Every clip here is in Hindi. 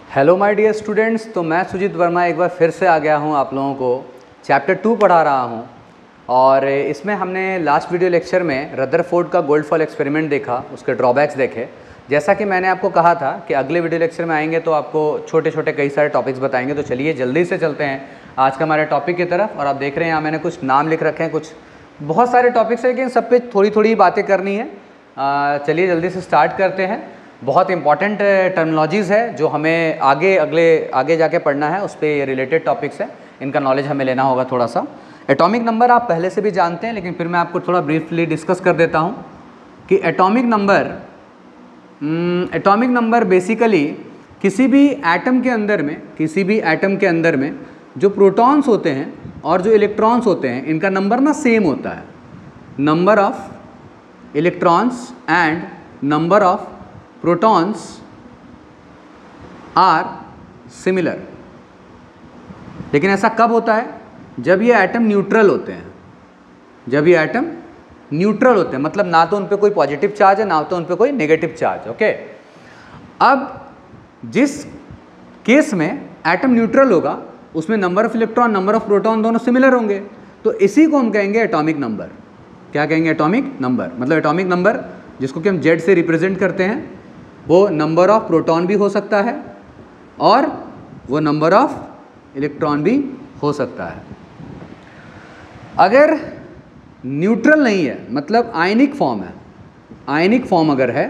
हेलो माय डियर स्टूडेंट्स, तो मैं सुजीत वर्मा एक बार फिर से आ गया हूँ आप लोगों को चैप्टर 2 पढ़ा रहा हूँ। और इसमें हमने लास्ट वीडियो लेक्चर में रदरफोर्ड का गोल्ड फॉल एक्सपेरिमेंट देखा, उसके ड्रॉबैक्स देखे। जैसा कि मैंने आपको कहा था कि अगले वीडियो लेक्चर में आएंगे तो आपको छोटे छोटे कई सारे टॉपिक्स बताएंगे। तो चलिए जल्दी से चलते हैं आज का हमारे टॉपिक की तरफ। और आप देख रहे हैं यहाँ मैंने कुछ नाम लिख रखे हैं, कुछ बहुत सारे टॉपिक्स हैं लेकिन सब पे थोड़ी थोड़ी बातें करनी है। चलिए जल्दी से स्टार्ट करते हैं। बहुत इंपॉर्टेंट टर्मिनोलॉजीज़ है जो हमें आगे जाके पढ़ना है, उस पर रिलेटेड टॉपिक्स है, इनका नॉलेज हमें लेना होगा थोड़ा सा। एटॉमिक नंबर आप पहले से भी जानते हैं लेकिन फिर मैं आपको थोड़ा ब्रीफली डिस्कस कर देता हूँ कि एटॉमिक नंबर बेसिकली किसी भी एटम के अंदर में जो प्रोटॉन्स होते हैं और जो इलेक्ट्रॉन्स होते हैं, इनका नंबर ना सेम होता है। Number of electrons and number of protons are similar. लेकिन ऐसा कब होता है? जब ये एटम न्यूट्रल होते हैं। मतलब ना तो उन पे कोई पॉजिटिव चार्ज है ना तो उन पे कोई नेगेटिव चार्ज। ओके, अब जिस केस में एटम न्यूट्रल होगा उसमें number of electron, number of proton दोनों सिमिलर होंगे, तो इसी को हम कहेंगे एटॉमिक नंबर। क्या कहेंगे? Atomic number. मतलब एटॉमिक नंबर जिसको कि हम जेड से रिप्रेजेंट करते हैं, वो नंबर ऑफ प्रोटॉन भी हो सकता है और वो नंबर ऑफ इलेक्ट्रॉन भी हो सकता है। अगर न्यूट्रल नहीं है, मतलब आयनिक फॉर्म है, आयनिक फॉर्म अगर है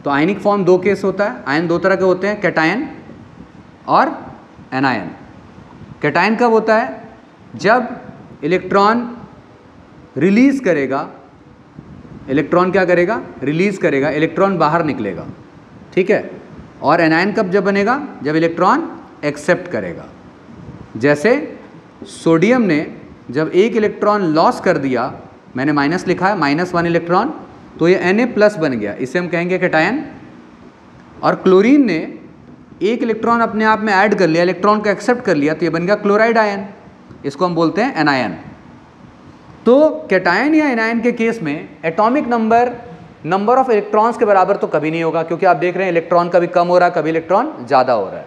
तो आयनिक फॉर्म दो केस होता है। आयन दो तरह के होते हैं, कैटायन और एनायन। कैटायन कब होता है? जब इलेक्ट्रॉन रिलीज करेगा, इलेक्ट्रॉन क्या करेगा? रिलीज करेगा, इलेक्ट्रॉन बाहर निकलेगा, ठीक है। और एनायन कब जब बनेगा? जब इलेक्ट्रॉन एक्सेप्ट करेगा। जैसे सोडियम ने जब एक इलेक्ट्रॉन लॉस कर दिया, मैंने माइनस लिखा है, -1 इलेक्ट्रॉन, तो ये Na+ बन गया, इसे हम कहेंगे कैटायन। और क्लोरीन ने एक इलेक्ट्रॉन अपने आप में ऐड कर लिया, इलेक्ट्रॉन को एक्सेप्ट कर लिया, तो ये बन गया क्लोराइड आयन, इसको हम बोलते हैं एनायन। तो कैटायन या एनायन के केस में एटॉमिक नंबर ऑफ इलेक्ट्रॉन्स के बराबर तो कभी नहीं होगा, क्योंकि आप देख रहे हैं इलेक्ट्रॉन कभी कम हो रहा है, कभी इलेक्ट्रॉन ज़्यादा हो रहा है।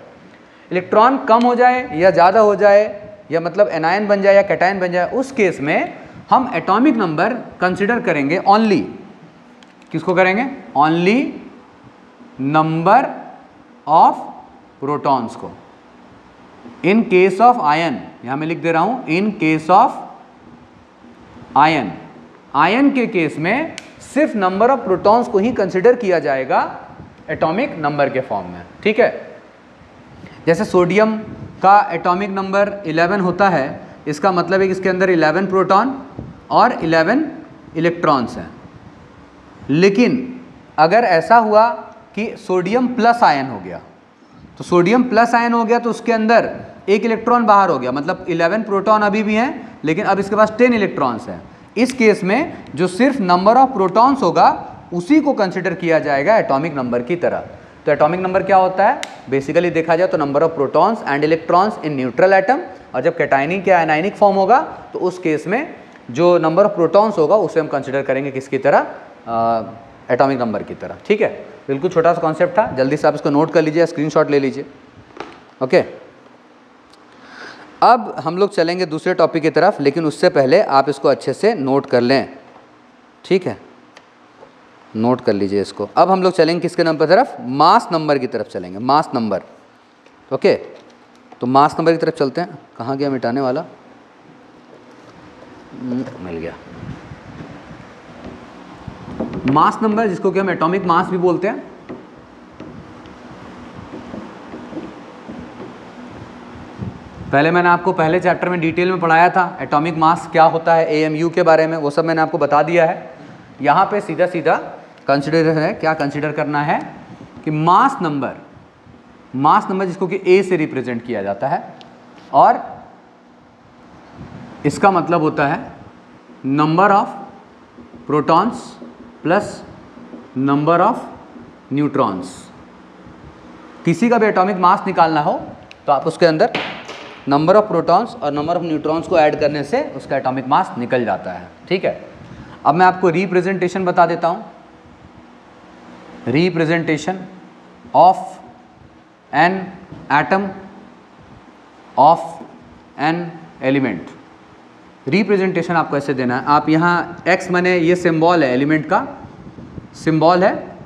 इलेक्ट्रॉन कम हो जाए या ज़्यादा हो जाए, या मतलब एनायन बन जाए या कैटायन बन जाए, उस केस में हम एटॉमिक नंबर कंसिडर करेंगे ओनली, किसको करेंगे? ओनली नंबर ऑफ प्रोटॉन्स को। इन केस ऑफ आयन, यहां मैं लिख दे रहा हूं, इन केस ऑफ आयन के केस में सिर्फ नंबर ऑफ प्रोटॉन्स को ही कंसिडर किया जाएगा एटॉमिक नंबर के फॉर्म में, ठीक है। जैसे सोडियम का एटॉमिक नंबर 11 होता है, इसका मतलब है कि इसके अंदर 11 प्रोटॉन और 11 इलेक्ट्रॉन्स हैं। लेकिन अगर ऐसा हुआ कि सोडियम प्लस आयन हो गया, तो सोडियम प्लस आयन हो गया तो उसके अंदर एक इलेक्ट्रॉन बाहर हो गया, मतलब 11 प्रोटॉन अभी भी हैं लेकिन अब इसके पास 10 इलेक्ट्रॉन्स हैं। इस केस में जो सिर्फ नंबर ऑफ प्रोटॉन्स होगा उसी को कंसिडर किया जाएगा एटॉमिक नंबर की तरह। तो एटॉमिक नंबर क्या होता है? बेसिकली देखा जाए तो number of protons and electrons in neutral atom, और जब कैटायनिक या एनायनिक फॉर्म होगा तो उस केस में जो नंबर ऑफ प्रोटॉन्स होगा उसे हम कंसिडर करेंगे किसकी तरह? एटॉमिक नंबर की तरह, ठीक है। बिल्कुल छोटा सा कॉन्सेप्ट था, जल्दी से आप इसको नोट कर लीजिए, स्क्रीनशॉट ले लीजिए। ओके, अब हम लोग चलेंगे दूसरे टॉपिक की तरफ, लेकिन उससे पहले आप इसको अच्छे से नोट कर लें, ठीक है। नोट कर लीजिए इसको। अब हम लोग चलेंगे किसके नंबर की तरफ? मास नंबर की तरफ चलेंगे, मास नंबर। ओके, तो मास नंबर की तरफ चलते हैं। कहाँ गया मिटाने वाला? मिल गया। मास नंबर, जिसको कि हम एटॉमिक मास भी बोलते हैं। पहले मैंने आपको पहले चैप्टर में डिटेल में पढ़ाया था एटॉमिक मास क्या होता है, AMU के बारे में, वो सब मैंने आपको बता दिया है। यहाँ पे सीधा सीधा कंसिडर है, क्या कंसिडर करना है कि मास नंबर जिसको कि A से रिप्रेजेंट किया जाता है, और इसका मतलब होता है number of protons plus number of neutrons. किसी का भी एटॉमिक मास निकालना हो तो आप उसके अंदर नंबर ऑफ प्रोटॉन्स और नंबर ऑफ न्यूट्रॉन्स को ऐड करने से उसका एटॉमिक मास निकल जाता है, ठीक है। अब मैं आपको रिप्रेजेंटेशन बता देता हूँ। Representation of an atom of an element. Representation आपको ऐसे देना है, आप यहाँ x माने ये सिंबल है, एलिमेंट का सिंबल है,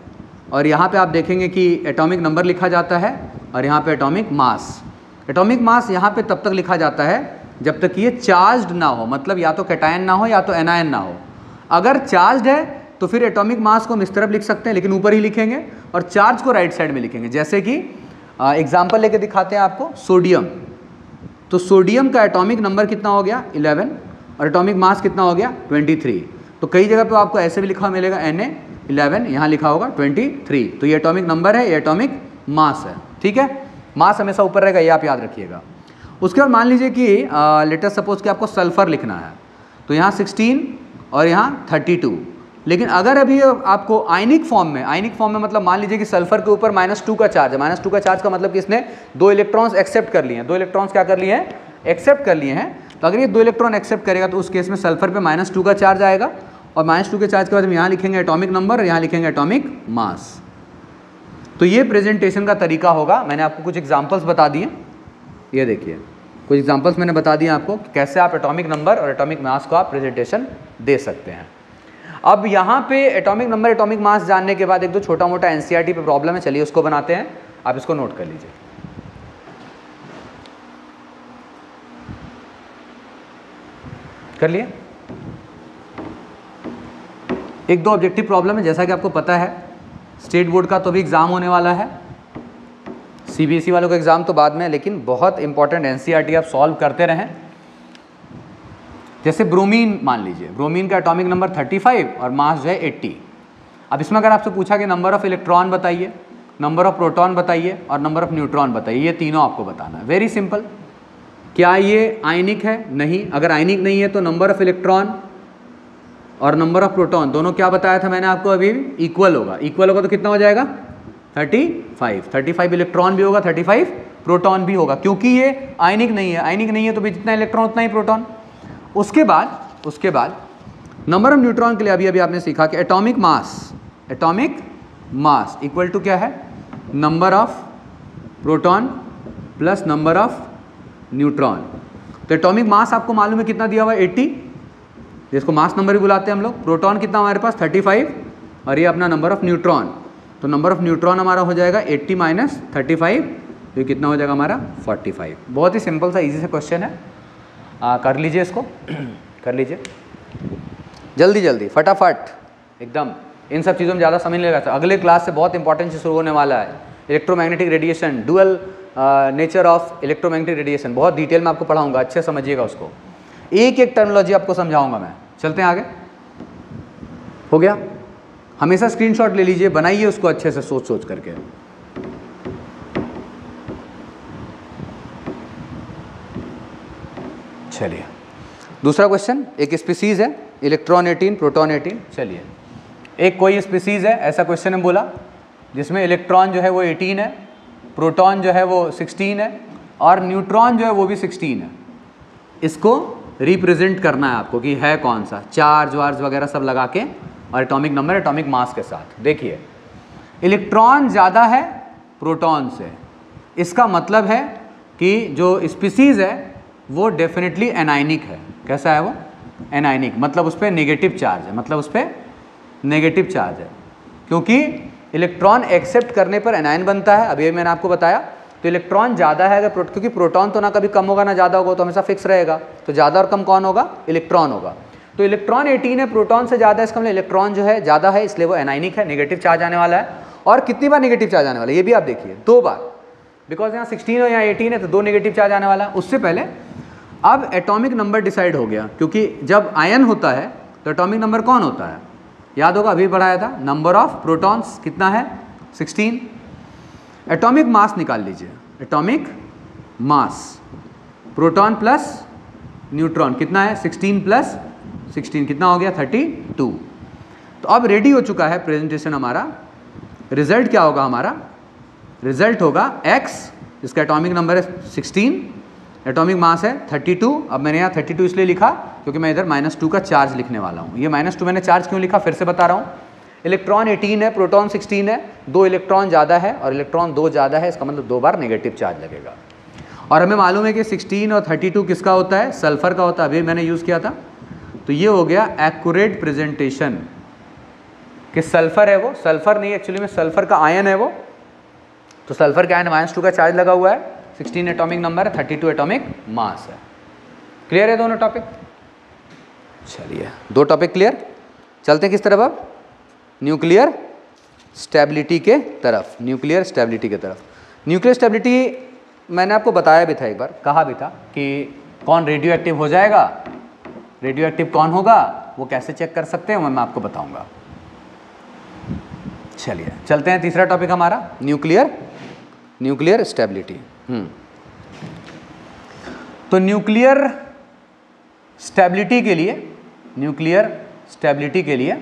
और यहाँ पे आप देखेंगे कि एटॉमिक नंबर लिखा जाता है और यहाँ पे एटॉमिक मास। एटॉमिक मास यहाँ पे तब तक लिखा जाता है जब तक ये चार्ज्ड ना हो, मतलब या तो कैटायन ना हो या तो एनायन ना हो। अगर चार्ज्ड है तो फिर एटॉमिक मास को हम इस तरफ लिख सकते हैं, लेकिन ऊपर ही लिखेंगे, और चार्ज को राइट साइड में लिखेंगे। जैसे कि एग्जाम्पल लेके दिखाते हैं आपको, सोडियम। तो सोडियम का एटॉमिक नंबर कितना हो गया 11 और एटॉमिक मास कितना हो गया 23। तो कई जगह पे आपको ऐसे भी लिखा मिलेगा Na11, यहाँ लिखा होगा 23। तो ये एटॉमिक नंबर है, ये एटॉमिक मास है, ठीक है। मास हमेशा ऊपर रहेगा, ये आप याद रखिएगा। उसके बाद मान लीजिए कि लेटर सपोज कि आपको सल्फर लिखना है, तो यहाँ 16 और यहाँ 32। लेकिन अगर अभी आपको आयनिक फॉर्म में मतलब मान लीजिए कि सल्फर के ऊपर -2 का चार्ज है। -2 का चार्ज का मतलब कि इसने 2 इलेक्ट्रॉन्स एक्सेप्ट कर लिए हैं, 2 इलेक्ट्रॉन्स क्या कर लिए हैं, एक्सेप्ट कर लिए हैं। तो अगर ये 2 इलेक्ट्रॉन एक्सेप्ट करेगा तो उस केस में सल्फर पे -2 का चार्ज आएगा, और -2 के चार्ज के बाद हम यहाँ लिखेंगे एटॉमिक नंबर और यहाँ लिखेंगे एटॉमिक मास। तो ये प्रेजेंटेशन का तरीका होगा। मैंने आपको कुछ एग्जाम्पल्स बता दिए, ये देखिए कुछ एग्जाम्पल्स मैंने बता दिए आपको कि कैसे आप एटॉमिक नंबर और एटॉमिक मास को आप प्रेजेंटेशन दे सकते हैं। अब यहाँ पे एटॉमिक नंबर एटॉमिक मास जानने के बाद एक दो छोटा मोटा एनसीईआरटी पे प्रॉब्लम है, चलिए उसको बनाते हैं, आप इसको नोट कर लीजिए। कर लिए? एक दो ऑब्जेक्टिव प्रॉब्लम है, जैसा कि आपको पता है स्टेट बोर्ड का तो भी एग्जाम होने वाला है, सीबीएसई वालों का एग्जाम तो बाद में, लेकिन बहुत इंपॉर्टेंट एनसीईआरटी आप सॉल्व करते रहें। जैसे ब्रोमीन मान लीजिए, ब्रोमीन का एटॉमिक नंबर 35 और मास जो है 80। अब इसमें अगर आपसे पूछा कि नंबर ऑफ इलेक्ट्रॉन बताइए, नंबर ऑफ प्रोटॉन बताइए और नंबर ऑफ न्यूट्रॉन बताइए, ये तीनों आपको बताना है। Very simple. क्या ये आयनिक है? नहीं। अगर आयनिक नहीं है तो नंबर ऑफ इलेक्ट्रॉन और नंबर ऑफ प्रोटॉन दोनों क्या बताया था मैंने आपको अभी, इक्वल होगा। इक्वल होगा तो कितना हो जाएगा 35 इलेक्ट्रॉन भी होगा, 35 प्रोटॉन भी होगा, क्योंकि ये आयनिक नहीं है। आयनिक नहीं है तो भी जितना इलेक्ट्रॉन उतना ही प्रोटॉन। उसके बाद नंबर ऑफ न्यूट्रॉन के लिए अभी आपने सीखा कि एटॉमिक मास इक्वल टू क्या है, number of proton plus number of neutron. तो एटॉमिक मास आपको मालूम है कितना दिया हुआ है 80, जिसको मास नंबर भी बुलाते हैं हम लोग। प्रोटॉन कितना हमारे पास 35 और ये अपना नंबर ऑफ न्यूट्रॉन। तो नंबर ऑफ न्यूट्रॉन हमारा हो जाएगा 80 माइनस 35, तो ये कितना हो जाएगा हमारा 45। बहुत ही सिंपल सा इजी सा क्वेश्चन है, कर लीजिए इसको कर लीजिए जल्दी फटाफट एकदम। इन सब चीज़ों में ज़्यादा समय नहीं लगा। अगले क्लास से बहुत इंपॉर्टेंट से शुरू होने वाला है, electromagnetic radiation, dual nature of electromagnetic radiation, बहुत डिटेल में आपको पढ़ाऊंगा, अच्छे समझिएगा उसको, एक एक टर्मिनोलॉजी आपको समझाऊंगा मैं। चलते हैं आगे, हो गया। हमेशा स्क्रीनशॉट ले लीजिए, बनाइए उसको अच्छे से सोच करके। चलिए दूसरा क्वेश्चन, एक स्पीसीज है इलेक्ट्रॉन 18 प्रोटॉन 18। चलिए एक कोई स्पीसीज है, ऐसा क्वेश्चन ने बोला जिसमें इलेक्ट्रॉन जो है वो 18 है, प्रोटॉन जो है वो 16 है और न्यूट्रॉन जो है वो भी 16 है। इसको रिप्रेजेंट करना है आपको कि है कौन सा, चार्ज वार्ज वगैरह सब लगा के और एटॉमिक नंबर एटॉमिक मास के साथ। देखिए इलेक्ट्रॉन ज़्यादा है प्रोटॉन से, इसका मतलब है कि जो स्पीसीज है वो डेफिनेटली एनायनिक है। कैसा है वो? एनायनिक, मतलब उस पर नेगेटिव चार्ज है, मतलब उस पर नेगेटिव चार्ज है, क्योंकि इलेक्ट्रॉन एक्सेप्ट करने पर एनायन बनता है। अभी मैंने आपको बताया। तो इलेक्ट्रॉन ज़्यादा है अगर, क्योंकि प्रोटॉन तो ना कभी कम होगा ना ज़्यादा होगा, तो हमेशा फिक्स रहेगा। तो ज़्यादा और कम कौन होगा? इलेक्ट्रॉन होगा। तो इलेक्ट्रॉन 18 है, प्रोटॉन से ज़्यादा है, इसका मतलब इलेक्ट्रॉन जो है ज़्यादा है, इसलिए वो एनायनिक है, नेगेटिव चार्ज आने वाला है। और कितनी बार नेगेटिव चार्ज आने वाला है ये भी आप देखिए, 2 बार, बिकॉज यहाँ 16 और यहाँ 18 है तो 2 नेगेटिव चार्ज आने वाला है। उससे पहले अब एटॉमिक नंबर डिसाइड हो गया, क्योंकि जब आयन होता है तो एटॉमिक नंबर कौन होता है? याद होगा अभी पढ़ाया था, नंबर ऑफ प्रोटॉन्स कितना है 16। एटॉमिक मास निकाल लीजिए, atomic mass proton plus neutron कितना है 16 प्लस 16 कितना हो गया 32। तो अब रेडी हो चुका है प्रेजेंटेशन हमारा। रिजल्ट क्या होगा हमारा? रिजल्ट होगा x, जिसका एटॉमिक नंबर है 16, एटॉमिक मास है 32। अब मैंने यहाँ 32 इसलिए लिखा क्योंकि मैं इधर -2 का चार्ज लिखने वाला हूँ। ये -2 मैंने चार्ज क्यों लिखा फिर से बता रहा हूँ। इलेक्ट्रॉन 18 है, प्रोटॉन 16 है, 2 इलेक्ट्रॉन ज़्यादा है और इलेक्ट्रॉन 2 ज़्यादा है, इसका मतलब 2 बार नेगेटिव चार्ज लगेगा। और हमें मालूम है कि 16 और 32 किसका होता है, सल्फर का होता है, अभी मैंने यूज़ किया था। तो ये हो गया एक्यूरेट प्रेजेंटेशन कि सल्फर है वो, सल्फर नहीं एक्चुअली में सल्फर का आयन है वो। तो सल्फर के आयन -2 का चार्ज लगा हुआ है, 16 एटॉमिक नंबर है, 32 एटॉमिक मास है। क्लियर है दोनों टॉपिक? चलिए 2 टॉपिक क्लियर। चलते हैं किस तरफ अब, न्यूक्लियर स्टेबिलिटी के तरफ। न्यूक्लियर स्टेबिलिटी के तरफ, न्यूक्लियर स्टेबिलिटी मैंने आपको बताया भी था, एक बार कहा भी था कि कौन रेडियो एक्टिव हो जाएगा, रेडियो एक्टिव कौन होगा, वो कैसे चेक कर सकते हैं, मैं आपको बताऊंगा। चलिए चलते हैं तीसरा टॉपिक हमारा, न्यूक्लियर स्टेबिलिटी। तो न्यूक्लियर स्टेबिलिटी के लिए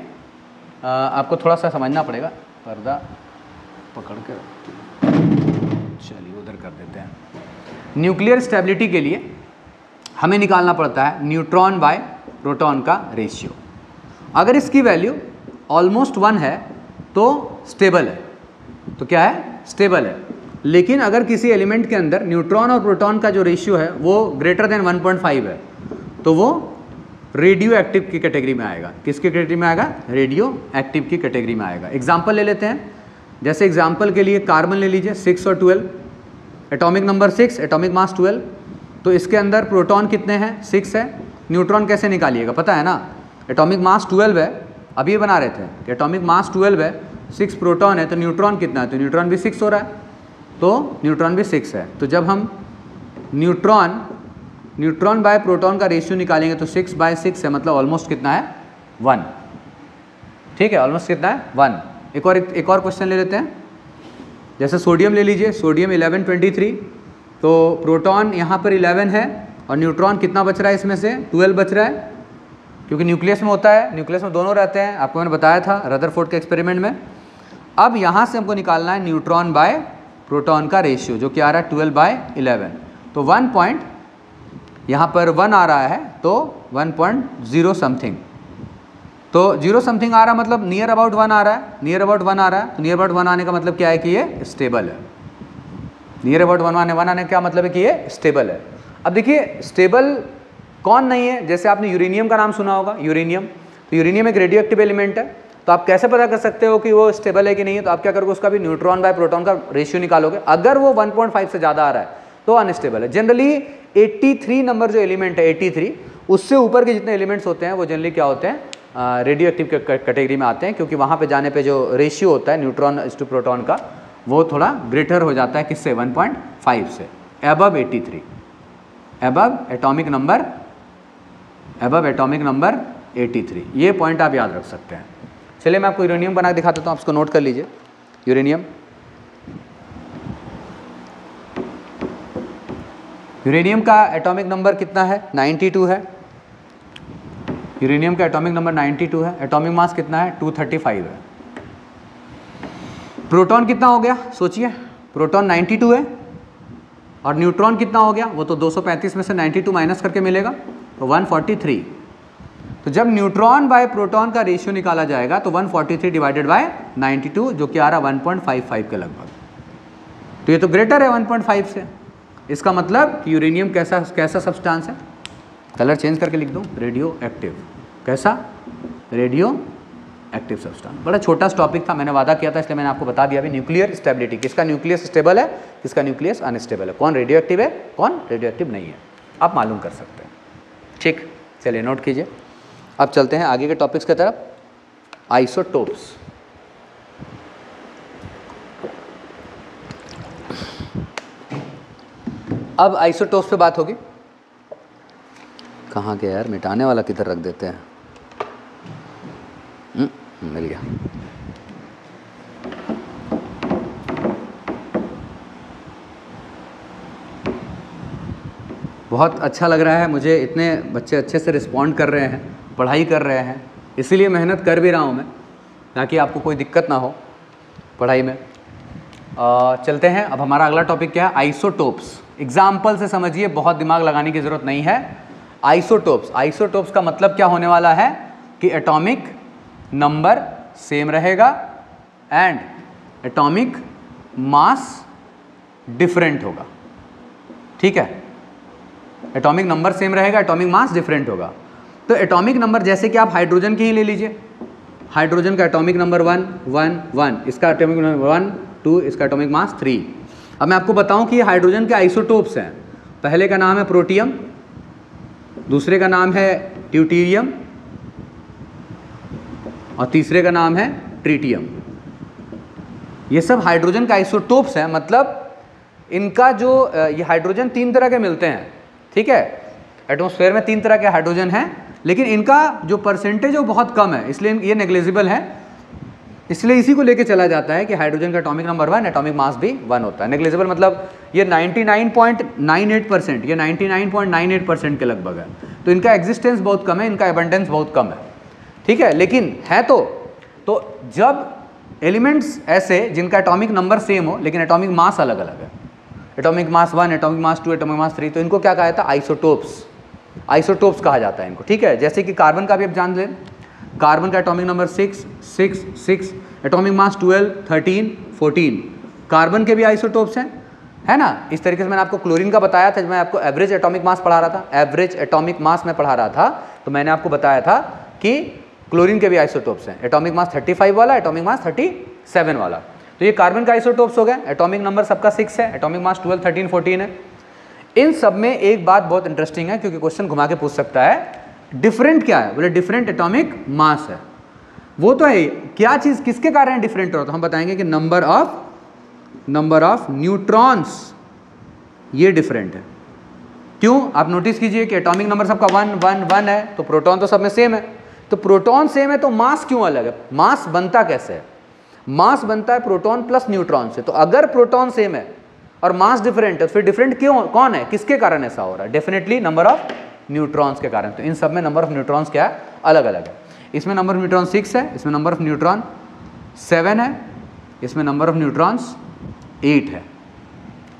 आपको थोड़ा सा समझना पड़ेगा। पर्दा पकड़ कर चलिए उधर कर देते हैं। न्यूक्लियर स्टेबिलिटी के लिए हमें निकालना पड़ता है न्यूट्रॉन बाय प्रोटॉन का रेशियो। अगर इसकी वैल्यू ऑलमोस्ट 1 है तो स्टेबल है, तो क्या है, स्टेबल है। लेकिन अगर किसी एलिमेंट के अंदर न्यूट्रॉन और प्रोटॉन का जो रेशियो है वो ग्रेटर देन 1.5 है तो वो रेडियो एक्टिव की कैटेगरी में आएगा। किसकी कैटेगरी में आएगा, रेडियो एक्टिव की कैटेगरी में आएगा। एग्जाम्पल ले लेते हैं, जैसे एग्जाम्पल के लिए कार्बन ले लीजिए, 6 और 12, एटॉमिक नंबर 6, एटॉमिक मास 12। तो इसके अंदर प्रोटॉन कितने हैं, 6 है। न्यूट्रॉन कैसे निकालिएगा, पता है ना, एटॉमिक मास 12 है, अभी ये बना रहे थे कि एटॉमिक मास 12 है, 6 प्रोटॉन है, तो न्यूट्रॉन कितना है, तो न्यूट्रॉन भी 6 हो रहा है, तो न्यूट्रॉन भी 6 है। तो जब हम न्यूट्रॉन बाय प्रोटॉन का रेशियो निकालेंगे तो 6/6 है, मतलब ऑलमोस्ट कितना है, 1। ठीक है, ऑलमोस्ट कितना है, 1। एक और क्वेश्चन ले लेते हैं, जैसे सोडियम ले लीजिए, सोडियम 1123, तो प्रोटॉन यहाँ पर 11 है और न्यूट्रॉन कितना बच रहा है, इसमें से 12 बच रहा है, क्योंकि न्यूक्लियस में होता है, न्यूक्लियस में दोनों रहते हैं, आपको मैंने बताया था रदरफोर्ड के एक्सपेरिमेंट में। अब यहाँ से हमको निकालना है न्यूट्रॉन बाय प्रोटॉन का रेशियो, जो कि आ रहा है 12/11। तो 1 पॉइंट, यहाँ पर 1 आ रहा है तो 1.0 समथिंग, तो 0 समथिंग आ रहा, मतलब नियर अबाउट 1 आ रहा है, नियर अबाउट 1 आ रहा है। तो नियर अबाउट 1 आने का मतलब क्या है कि ये स्टेबल है। नियर अबाउट 1 आने का मतलब है कि ये स्टेबल है। अब देखिए स्टेबल कौन नहीं है, जैसे आपने यूरेनियम का नाम सुना होगा, यूरेनियम, तो यूरेनियम एक रेडियो एक्टिव एलिमेंट है, तो आप कैसे पता कर सकते हो कि वो स्टेबल है कि नहीं है, तो आप क्या करोगे, उसका भी न्यूट्रॉन बाय प्रोटॉन का रेशियो निकालोगे। अगर वो 1.5 से ज़्यादा आ रहा है तो अनस्टेबल है। जनरली 83 नंबर जो एलिमेंट है, 83, उससे ऊपर के जितने एलिमेंट्स होते हैं वो जनरली क्या होते हैं, रेडियो एक्टिव कैटेगरी में आते हैं, क्योंकि वहाँ पे जाने पे जो रेशियो होता है न्यूट्रॉन टू प्रोटॉन का वो थोड़ा ग्रेटर हो जाता है, किससे, 1.5 से, अबव 83, अबव एटॉमिक नंबर 83। ये पॉइंट आप याद रख सकते हैं। चलिए मैं आपको यूरेनियम बना के दिखा देता हूँ, आप इसको नोट कर लीजिए। यूरेनियम का एटॉमिक नंबर कितना है, 92 है। यूरेनियम का एटॉमिक नंबर 92 है। एटॉमिक मास कितना है, 235 है। प्रोटॉन कितना हो गया, सोचिए, प्रोटॉन 92 है और न्यूट्रॉन कितना हो गया, वो तो 235 में से 92 माइनस करके मिलेगा, तो 143। तो जब न्यूट्रॉन बाय प्रोटॉन का रेशियो निकाला जाएगा तो 143 डिवाइडेड बाय 92, जो कि आ रहा 1.55 के लगभग। तो ये तो ग्रेटर है 1.5 से। इसका मतलब कि यूरेनियम कैसा सब्सटेंस है, कलर चेंज करके लिख दूं, रेडियो एक्टिव। कैसा, रेडियो एक्टिव सब्सटेंस। बड़ा छोटा टॉपिक था, मैंने वादा किया था, इसलिए मैंने आपको बता दिया अभी। न्यूक्लियर स्टेबिलिटी, किसका न्यूक्लियस स्टेबल है, किसका न्यूक्लियस अनस्टेबल है, कौन रेडियो एक्टिव है, कौन रेडियो एक्टिव नहीं है, आप मालूम कर सकते हैं। ठीक, चलिए नोट कीजिए। अब चलते हैं आगे के टॉपिक्स की तरफ, आइसोटोप्स। अब आइसोटोप्स पे बात होगी। कहाँ गया यार, मिटाने वाला किधर रख देते हैं, मिल गया। बहुत अच्छा लग रहा है मुझे, इतने बच्चे अच्छे से रिस्पॉन्ड कर रहे हैं, पढ़ाई कर रहे हैं, इसीलिए मेहनत कर भी रहा हूँ मैं, ताकि आपको कोई दिक्कत ना हो पढ़ाई में। चलते हैं, अब हमारा अगला टॉपिक क्या है, आइसोटोप्स। एग्जाम्पल से समझिए, बहुत दिमाग लगाने की ज़रूरत नहीं है। आइसोटोप्स, आइसोटोप्स का मतलब क्या होने वाला है कि एटॉमिक नंबर सेम रहेगा एंड एटॉमिक मास डिफरेंट होगा। ठीक है, एटॉमिक नंबर सेम रहेगा, एटॉमिक मास डिफरेंट होगा। तो एटॉमिक नंबर जैसे कि आप हाइड्रोजन के ही ले लीजिए, हाइड्रोजन का एटॉमिक नंबर 1 1 1, इसका एटॉमिक नंबर 1 2, इसका एटॉमिक मास 3। अब मैं आपको बताऊं कि ये हाइड्रोजन के आइसोटोप्स हैं। पहले का नाम है प्रोटियम, दूसरे का नाम है ड्यूटेरियम और तीसरे का नाम है ट्रिटियम। ये सब हाइड्रोजन का आइसोटोप्स हैं, मतलब इनका जो ये हाइड्रोजन 3 तरह के मिलते हैं। ठीक है, एटमॉस्फेयर में 3 तरह के हाइड्रोजन हैं, लेकिन इनका जो परसेंटेज है वो बहुत कम है, इसलिए ये नेग्लिजिबल है। इसलिए इसी को लेके चला जाता है कि हाइड्रोजन का एटॉमिक नंबर 1, एटॉमिक मास भी 1 होता है। नेग्लिजिबल मतलब ये 99.98%, ये 99.98% के लगभग है। तो इनका एग्जिस्टेंस बहुत कम है, इनका एबंडेंस बहुत कम है। ठीक है, लेकिन है तो जब एलिमेंट्स ऐसे जिनका एटॉमिक नंबर सेम हो लेकिन एटॉमिक मास अलग अलग है, atomic mass 1, atomic mass 2, atomic mass 3, तो इनको क्या कहा जाता है? आइसोटोप्स। आइसोटोप्स कहा जाता है इनको। ठीक है, जैसे कि कार्बन का भी आप जान लें, कार्बन का atomic number 6 6 6, atomic mass 12 13 14, carbon के भी आइसोटोप्स हैं, है ना। इस तरीके से मैंने आपको क्लोरीन का बताया था, जब मैं आपको एवरेज एटॉमिक मास पढ़ा रहा था, एवरेज एटॉमिक मास में पढ़ा रहा था, तो मैंने आपको बताया था कि क्लोरीन के भी आइसोटोप्स हैं, एटॉमिक मास 35 वाला, एटॉमिक मास 37 वाला। तो ये कार्बन का आइसोटोप्स हो गए, एटॉमिक नंबर सबका 6 है, एटॉमिक मास 12 13 14 है। इन सब में एक बात बहुत इंटरेस्टिंग है, क्योंकि क्वेश्चन घुमा के पूछ सकता है, डिफरेंट क्या है? बोले डिफरेंट एटॉमिक मास है। वो तो है, क्या चीज़ किसके कारण डिफरेंट हो रहा? तो हम बताएंगे कि नंबर ऑफ न्यूट्रॉन्स ये डिफरेंट है। क्यों? आप नोटिस कीजिए कि एटॉमिक नंबर सबका 1 1 1 है, तो प्रोटॉन तो सब में सेम है। तो प्रोटॉन सेम है तो मास क्यों अलग है? मास बनता कैसे है? मास बनता है प्रोटॉन प्लस न्यूट्रॉन से। तो अगर प्रोटॉन सेम है और मास डिफरेंट है, तो फिर डिफरेंट क्यों, कौन है, किसके कारण ऐसा हो रहा है? डेफिनेटली नंबर ऑफ न्यूट्रॉन्स के कारण। तो इन सब में नंबर ऑफ न्यूट्रॉन्स क्या है? अलग अलग है। इसमें नंबर ऑफ न्यूट्रॉन 6 है, इसमें नंबर ऑफ न्यूट्रॉन 7 है, इसमें नंबर ऑफ न्यूट्रॉन्स 8 है।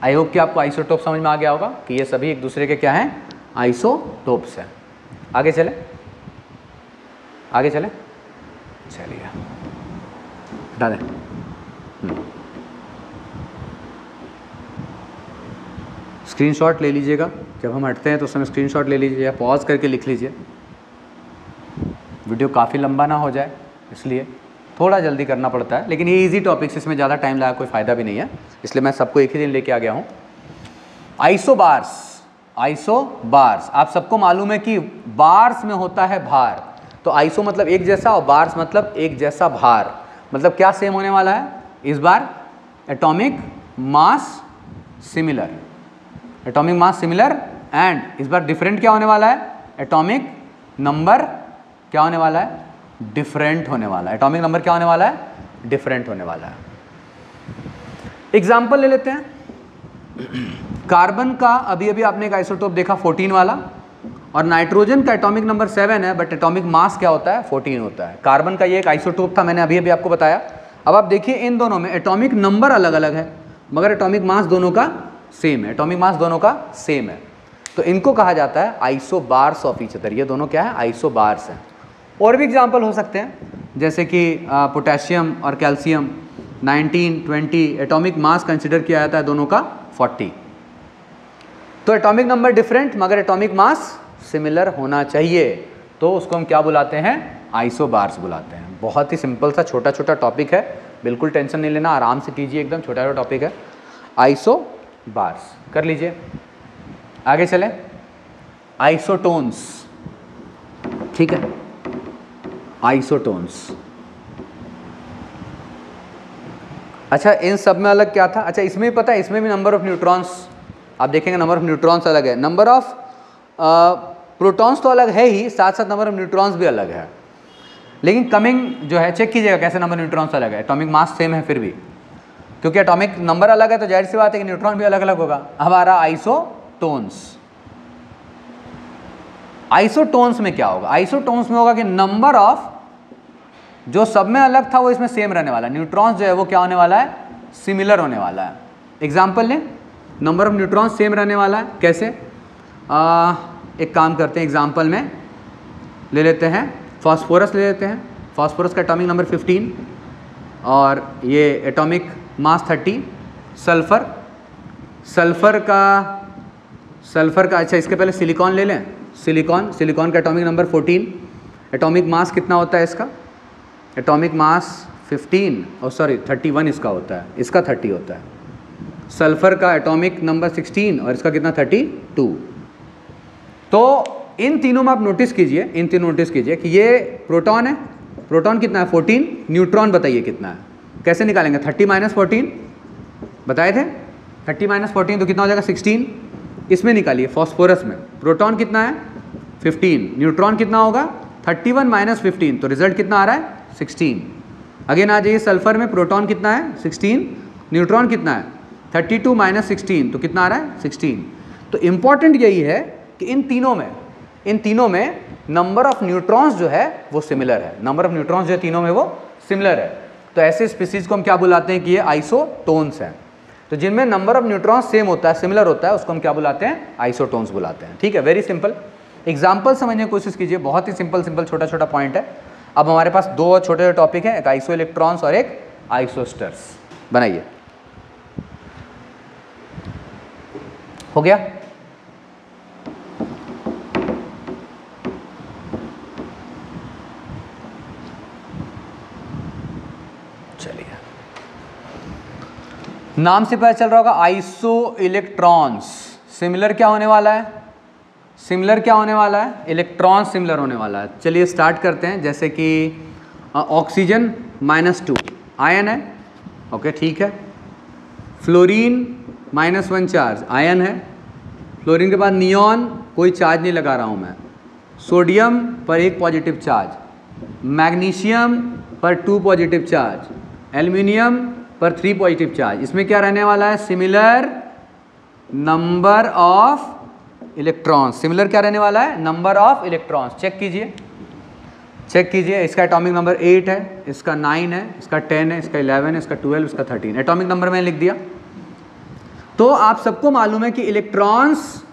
आई होप कि आपको आइसोटोप समझ में आ गया होगा कि ये सभी एक दूसरे के क्या हैं? आइसोटोप्स हैं। आगे चले, आगे चले, चलिए हटा दें। स्क्रीनशॉट ले लीजिएगा, जब हम हटते हैं तो उस समय स्क्रीनशॉट ले लीजिए या पॉज करके लिख लीजिए, वीडियो काफ़ी लंबा ना हो जाए, इसलिए थोड़ा जल्दी करना पड़ता है। लेकिन ये इजी टॉपिक्स, इसमें ज़्यादा टाइम लगा कोई फ़ायदा भी नहीं है, इसलिए मैं सबको एक ही दिन लेके आ गया हूँ। आइसोबार्स, आइसोबार्स आप सबको मालूम है कि बार्स में होता है भार। तो आइसो मतलब एक जैसा और बार्स मतलब एक जैसा भार। मतलब क्या सेम होने वाला है इस बार? Atomic mass similar, atomic mass similar, and इस बार डिफरेंट क्या होने वाला है? एटॉमिक नंबर क्या होने वाला है? डिफरेंट होने वाला है। एटॉमिक नंबर क्या होने वाला है? डिफरेंट होने वाला है। एग्जाम्पल ले लेते हैं। कार्बन का अभी अभी आपने एक आइसोटोप देखा 14 वाला, और नाइट्रोजन का एटॉमिक नंबर 7 है, बट एटॉमिक मास क्या होता है? 14 होता है। कार्बन का ये एक आइसोटोप था, मैंने अभी अभी आपको बताया। अब आप देखिए इन दोनों में एटॉमिक नंबर अलग अलग है, मगर एटॉमिक मास दोनों का सेम है, एटॉमिक मास दोनों का सेम है। तो इनको कहा जाता है आइसोबार्स ऑफ ईच अदर। ये दोनों क्या है? आइसोबार्स हैं। और भी एग्जाम्पल हो सकते हैं, जैसे कि पोटेशियम और कैल्शियम 19 20, एटॉमिक मास कंसिडर किया जाता है दोनों का 40। तो एटॉमिक नंबर डिफरेंट मगर एटॉमिक मास सिमिलर होना चाहिए, तो उसको हम क्या बुलाते हैं? आइसोबार्स बुलाते हैं। बहुत ही सिंपल सा छोटा छोटा टॉपिक है, बिल्कुल टेंशन नहीं लेना, आराम से कीजिए, एकदम छोटा छोटा टॉपिक है। आइसोबार्स कर लीजिए। आगे चले, आइसोटोन्स। ठीक है, आइसोटोन्स। अच्छा, इन सब में अलग क्या था? अच्छा, इसमें भी पता है, इसमें भी नंबर ऑफ न्यूट्रॉन्स आप देखेंगे, नंबर ऑफ न्यूट्रॉन्स अलग है, नंबर ऑफ प्रोटॉन्स तो अलग है ही, साथ साथ नंबर ऑफ न्यूट्रॉन्स भी अलग है। लेकिन कमिंग जो है, चेक कीजिएगा कैसे नंबर न्यूट्रॉन्स अलग है, एटॉमिक मास सेम है फिर भी, क्योंकि एटॉमिक नंबर अलग है तो जाहिर सी बात है कि न्यूट्रॉन भी अलग अलग होगा। अब आ रहा आइसोटोन्स। आइसोटोन्स में क्या होगा? आइसोटोन्स में होगा कि नंबर ऑफ जो सब में अलग था वो इसमें सेम रहने वाला है, न्यूट्रॉन्स जो है वो क्या होने वाला है? सिमिलर होने वाला है। एग्जाम्पल लें, नंबर ऑफ न्यूट्रॉन्स सेम रहने वाला है, कैसे? एक काम करते हैं, एग्जाम्पल में ले लेते हैं, फास्फोरस ले लेते हैं। फास्फोरस का एटॉमिक नंबर 15 और ये एटॉमिक मास 30। सल्फ़र का अच्छा, इसके पहले सिलिकॉन ले लें। सिलिकॉन का एटॉमिक नंबर 14। एटॉमिक मास कितना होता है इसका? एटॉमिक मास 15 और सॉरी 31 इसका होता है, इसका 30 होता है। सल्फ़र का एटॉमिक नंबर 16 और इसका कितना 32। तो इन तीनों में आप नोटिस कीजिए कि ये प्रोटॉन है, प्रोटॉन कितना है 14, न्यूट्रॉन बताइए कितना है, कैसे निकालेंगे? 30 - 14 बताए थे, 30 - 14 तो कितना हो जाएगा 16। इसमें निकालिए, फॉस्फोरस में प्रोटॉन कितना है 15, न्यूट्रॉन कितना होगा 31 - 15, तो रिजल्ट कितना आ रहा है 16। अगेन आ जाइए, सल्फर में प्रोटॉन कितना है 16, न्यूट्रॉन कितना है 32 - 16, तो कितना आ रहा है 16। तो इम्पॉर्टेंट यही है कि इन तीनों में नंबर ऑफ न्यूट्रॉन्स जो है वो सिमिलर है, नंबर ऑफ न्यूट्रॉन्स जो है तीनों में वो सिमिलर है। तो ऐसे स्पीसीज को हम क्या बुलाते हैं कि ये आइसोटोन्स हैं। तो जिनमें नंबर ऑफ न्यूट्रॉन्स सेम होता है, सिमिलर होता है, उसको हम क्या बुलाते हैं? आइसोटोन्स बुलाते हैं। ठीक है, वेरी सिंपल। एग्जाम्पल समझने की कोशिश कीजिए, बहुत ही सिंपल छोटा पॉइंट है। अब हमारे पास दो छोटे छोटे टॉपिक हैं, एक आइसो इलेक्ट्रॉन्स और एक आइसोस्टर्स। बनाइए, हो गया? चलिए, नाम से पता चल रहा होगा आइसो इलेक्ट्रॉन्स। सिमिलर क्या होने वाला है? इलेक्ट्रॉन सिमिलर होने वाला है। चलिए स्टार्ट करते हैं। जैसे कि ऑक्सीजन -2 आयन है, ओके ठीक है। फ्लोरीन -1 चार्ज आयन है। फ्लोरीन के बाद नियॉन, कोई चार्ज नहीं लगा रहा हूँ मैं। सोडियम पर 1 पॉजिटिव चार्ज, मैग्नीशियम पर 2 पॉजिटिव चार्ज, एल्युमिनियम पर 3 पॉजिटिव चार्ज। इसमें क्या रहने वाला है? Similar number of electrons. Similar क्या रहने वाला है? Number of electrons. चेक कीजिए, इसका एटॉमिक नंबर 8 है, इसका 9 है, इसका 10 है, इसका 11 है, इसका 12, इसका 13। एटॉमिक नंबर मैंने लिख दिया। तो आप सबको मालूम है कि इलेक्ट्रॉन्स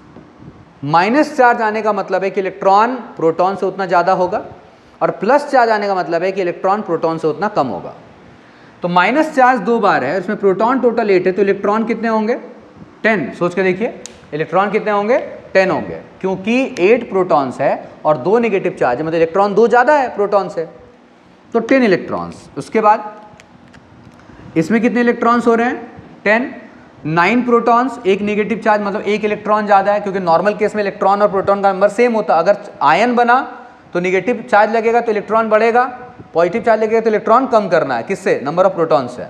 माइनस चार्ज आने का मतलब है कि इलेक्ट्रॉन प्रोटॉन से उतना ज़्यादा होगा, और प्लस चार्ज आने का मतलब है कि इलेक्ट्रॉन प्रोटॉन से उतना कम होगा। तो माइनस चार्ज 2 बार है, इसमें प्रोटॉन टोटल 8 है, तो इलेक्ट्रॉन कितने होंगे? 10। सोच के देखिए, इलेक्ट्रॉन कितने होंगे? 10 होंगे, क्योंकि 8 प्रोटॉन्स है और 2 नेगेटिव चार्ज है, मतलब इलेक्ट्रॉन 2 ज़्यादा है प्रोटॉन से, तो 10 इलेक्ट्रॉन्स। उसके बाद इसमें कितने इलेक्ट्रॉन्स हो रहे हैं? 10। 9 प्रोटॉन्स, 1 नेगेटिव चार्ज, मतलब 1 इलेक्ट्रॉन ज़्यादा है, क्योंकि नॉर्मल केस में इलेक्ट्रॉन और प्रोटॉन का नंबर सेम होता। अगर आयन बना तो नेगेटिव चार्ज लगेगा तो इलेक्ट्रॉन बढ़ेगा, पॉजिटिव चार्ज लगेगा तो इलेक्ट्रॉन कम करना है। किससे? नंबर ऑफ प्रोटॉन से।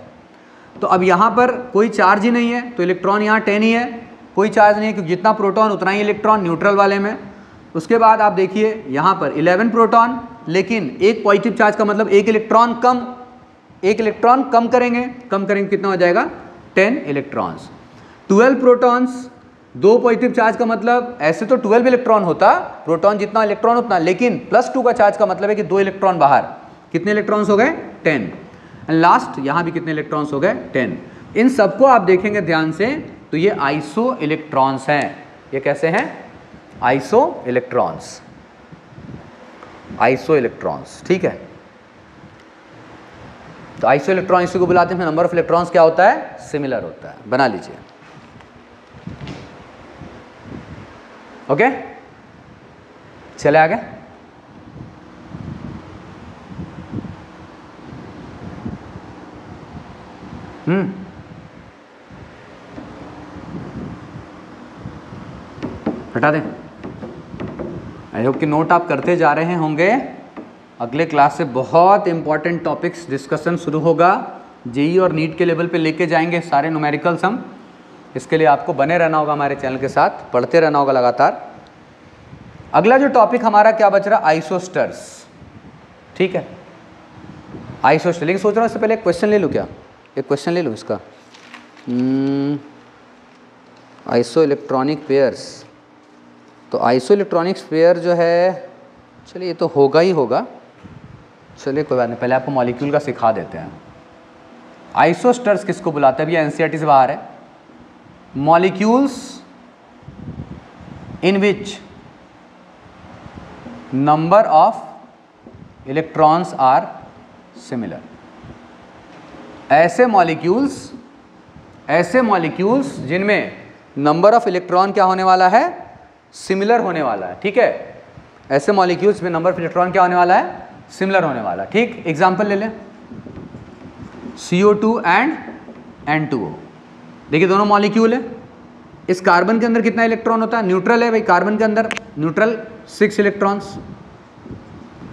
तो अब यहाँ पर कोई चार्ज ही नहीं है, तो इलेक्ट्रॉन यहाँ 10 ही है, कोई चार्ज नहीं है, क्योंकि जितना प्रोटॉन उतना ही इलेक्ट्रॉन न्यूट्रल वाले में। उसके बाद आप देखिए यहाँ पर 11 प्रोटॉन, लेकिन 1 पॉजिटिव चार्ज का मतलब 1 इलेक्ट्रॉन कम करेंगे, कितना हो जाएगा? 10 इलेक्ट्रॉन्स। 12 प्रोटॉन्स, 2 पॉजिटिव चार्ज का मतलब ऐसे तो 12 इलेक्ट्रॉन होता, प्रोटॉन जितना इलेक्ट्रॉन उतना, लेकिन +2 का चार्ज का मतलब है कि 2 इलेक्ट्रॉन बाहर। कितने इलेक्ट्रॉन्स हो गए? 10। एंड लास्ट यहाँ भी कितने इलेक्ट्रॉन्स हो गए? 10। इन सबको आप देखेंगे ध्यान से, तो ये आइसो इलेक्ट्रॉन्स हैं। ये कैसे हैं? आइसो इलेक्ट्रॉन्स, ठीक है। तो आइसो इलेक्ट्रॉन इसी को बुलाते हैं। नंबर ऑफ इलेक्ट्रॉन्स क्या होता है? सिमिलर होता है। बना लीजिए, ओके। चले आगे। हटा दें। आई होप कि नोट आप करते जा रहे होंगे। अगले क्लास से बहुत इंपॉर्टेंट टॉपिक्स डिस्कशन शुरू होगा। जेई और नीट के लेवल पे लेके जाएंगे सारे न्यूमेरिकल्स हम। इसके लिए आपको बने रहना होगा हमारे चैनल के साथ, पढ़ते रहना होगा लगातार। अगला जो टॉपिक हमारा क्या बच रहा? आइसोस्टर्स, ठीक है। आइसोस्टर, लेकिन सोच रहा हूँ इससे पहले एक क्वेश्चन ले लूँ क्या? एक क्वेश्चन ले लूँ इसका। आइसो इलेक्ट्रॉनिक पेयर्स, तो आइसो इलेक्ट्रॉनिक पेयर जो है, चलिए ये तो होगा ही होगा, चलिए कोई बात नहीं, पहले आपको मॉलिक्यूल का सिखा देते हैं। आइसोस्टर्स किसको बुलाते हैं? अभी एनसीईआरटी से बाहर है। Molecules in which number of electrons are similar. ऐसे मॉलिक्यूल्स जिनमें नंबर ऑफ इलेक्ट्रॉन क्या होने वाला है, सिमिलर होने वाला है, ठीक है। ऐसे मॉलिक्यूल्स में नंबर ऑफ इलेक्ट्रॉन क्या होने वाला है, सिमिलर होने वाला है, ठीक। एग्जांपल ले लें, CO2 एंड N2O। देखिए दोनों मॉलिक्यूल है। इस कार्बन के अंदर कितना इलेक्ट्रॉन होता है, न्यूट्रल है भाई, कार्बन के अंदर न्यूट्रल 6 इलेक्ट्रॉन्स,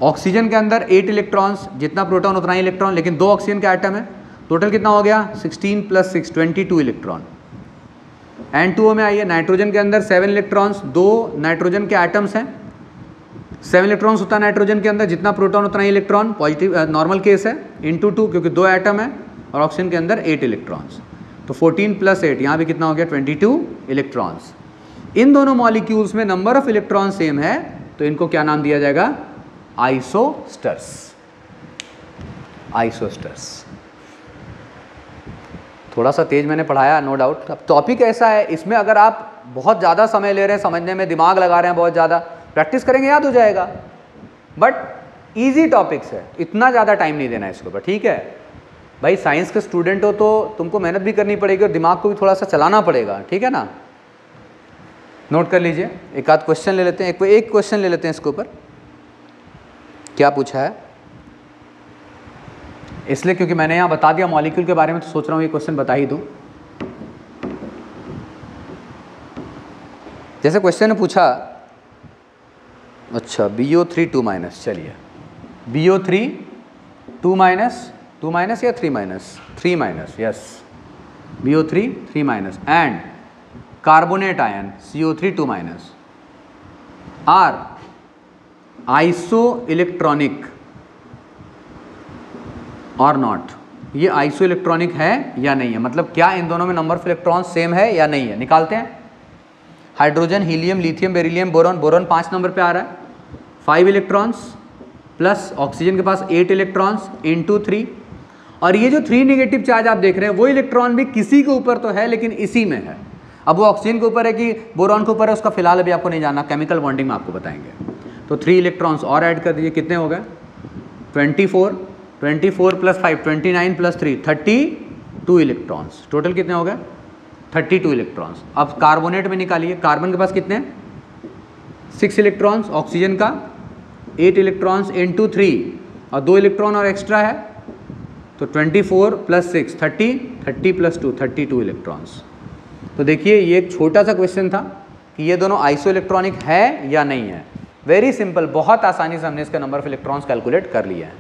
ऑक्सीजन के अंदर 8 इलेक्ट्रॉन्स, जितना प्रोटॉन उतना ही इलेक्ट्रॉन, लेकिन 2 ऑक्सीजन के एटम है, टोटल कितना हो गया 16 + 6 22 इलेक्ट्रॉन। N2O में आइए, नाइट्रोजन के अंदर 7 इलेक्ट्रॉन्स, 2 नाइट्रोजन के एटम्स हैं, 7 इलेक्ट्रॉन्स होता है नाइट्रोजन के अंदर, जितना प्रोटॉन उतना ही इलेक्ट्रॉन, पॉजिटिव नॉर्मल केस है, × 2 क्योंकि 2 एटम है, और ऑक्सीजन के अंदर 8 इलेक्ट्रॉन्स, तो 14 + 8, यहाँ भी कितना हो गया 22 इलेक्ट्रॉन्स। इन दोनों मॉलिक्यूल्स में नंबर ऑफ इलेक्ट्रॉन सेम है, तो इनको क्या नाम दिया जाएगा, आइसोस्टर्स। थोड़ा सा तेज मैंने पढ़ाया, नो डाउट। अब टॉपिक ऐसा है, इसमें अगर आप बहुत ज़्यादा समय ले रहे हैं समझने में, दिमाग लगा रहे हैं बहुत ज़्यादा, प्रैक्टिस करेंगे याद हो जाएगा, बट इजी टॉपिक्स है, इतना ज़्यादा टाइम नहीं देना है इसके ऊपर, ठीक है भाई। साइंस के स्टूडेंट हो तो तुमको मेहनत भी करनी पड़ेगी और दिमाग को भी थोड़ा सा चलाना पड़ेगा, ठीक है ना। नोट कर लीजिए, एक आध क्वेश्चन ले लेते हैं, एक क्वेश्चन ले लेते हैं इसके ऊपर, क्या पूछा है, इसलिए क्योंकि मैंने यहाँ बता दिया मॉलिक्यूल के बारे में, तो सोच रहा हूँ ये क्वेश्चन बता ही दूँ। जैसे क्वेश्चन ने पूछा, अच्छा BO3 2-, चलिए BO3 2- या 3-, yes BO3 3- and carbonate ion CO3 2- are isoelectronic और नॉट। ये आइसो इलेक्ट्रॉनिक है या नहीं है, मतलब क्या इन दोनों में नंबर ऑफ इलेक्ट्रॉन सेम है या नहीं है, निकालते हैं। Hydrogen, helium, lithium, beryllium, boron. Boron 5 number पे आ रहा है, 5 इलेक्ट्रॉन्स प्लस ऑक्सीजन के पास 8 इलेक्ट्रॉन्स × 3, और ये जो 3 नेगेटिव चार्ज आप देख रहे हैं, वो इलेक्ट्रॉन भी किसी के ऊपर तो है लेकिन इसी में है। अब वो ऑक्सीजन के ऊपर है कि बोरॉन के ऊपर है, उसका फिलहाल अभी आपको नहीं जानना, केमिकल बॉन्डिंग में आपको बताएंगे। तो 3 इलेक्ट्रॉन्स और ऐड कर दीजिए, कितने हो गए 24 + 5 29 + 3 32 इलेक्ट्रॉन्स, टोटल कितने हो गए 32 इलेक्ट्रॉन्स। अब कार्बोनेट में निकालिए, कार्बन के पास कितने 6 इलेक्ट्रॉन्स, ऑक्सीजन का 8 इलेक्ट्रॉन्स × 3 और 2 इलेक्ट्रॉन और एक्स्ट्रा है, तो 24 + 6 30 30 + 2 32 इलेक्ट्रॉन्स। तो देखिए ये एक छोटा सा क्वेश्चन था कि ये दोनों आइसो इलेक्ट्रॉनिक है या नहीं है। वेरी सिंपल, बहुत आसानी से हमने इसका नंबर ऑफ इलेक्ट्रॉन्स कैलकुलेट कर लिया है।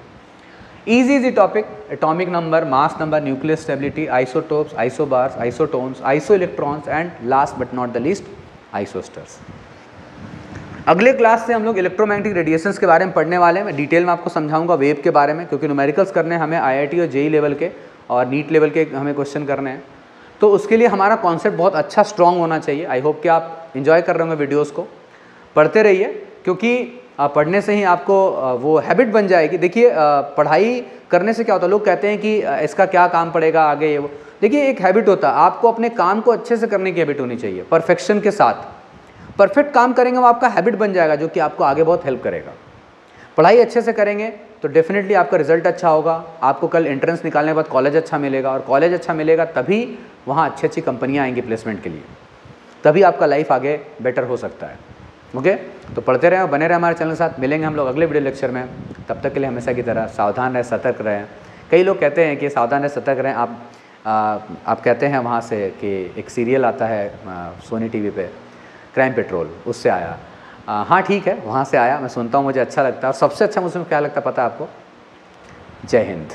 Easy topic, atomic number, mass number, nuclear stability, isotopes, isobars, isotones, iso electrons and last but not the least isosteres. अगले क्लास से हम लोग इलेक्ट्रोमैग्नेटिक रेडिएशंस के बारे में पढ़ने वाले हैं। मैं डिटेल में आपको समझाऊंगा वेव के बारे में, क्योंकि न्यूमेरिकल्स करने हमें IIT और JEE लेवल के और नीट लेवल के हमें क्वेश्चन करने हैं, तो उसके लिए हमारा कॉन्सेप्ट बहुत अच्छा स्ट्रॉन्ग होना चाहिए। आई होप कि आप इन्जॉय कर रहे होंगे वीडियोज़ को, पढ़ते रहिए, क्योंकि पढ़ने से ही आपको वो हैबिट बन जाएगी। देखिए पढ़ाई करने से क्या होता है, लोग कहते हैं कि इसका क्या काम पड़ेगा आगे, ये वो। देखिए एक हैबिट होता है, आपको अपने काम को अच्छे से करने की हैबिट होनी चाहिए, परफेक्शन के साथ। परफेक्ट काम करेंगे वो आपका हैबिट बन जाएगा, जो कि आपको आगे बहुत हेल्प करेगा। पढ़ाई अच्छे से करेंगे तो डेफिनेटली आपका रिजल्ट अच्छा होगा, आपको कल एंट्रेंस निकालने के बाद कॉलेज अच्छा मिलेगा, और कॉलेज अच्छा मिलेगा तभी वहाँ अच्छी अच्छी कंपनियाँ आएंगी प्लेसमेंट के लिए, तभी आपका लाइफ आगे बेटर हो सकता है। ओके, तो पढ़ते रहें और बने रहें हमारे चैनल के साथ। मिलेंगे हम लोग अगले वीडियो लेक्चर में, तब तक के लिए हमेशा की तरह सावधान रहें, सतर्क रहें। कई लोग कहते हैं कि सावधान रहें, सतर्क रहें। आप कहते हैं वहाँ से कि एक सीरियल आता है सोनी टीवी पे, क्राइम पेट्रोल, उससे आया। हाँ ठीक है, वहाँ से आया, मैं सुनता हूँ, मुझे अच्छा लगता है। और सबसे अच्छा मुझे क्या लगता है पता है आपको? जय हिंद।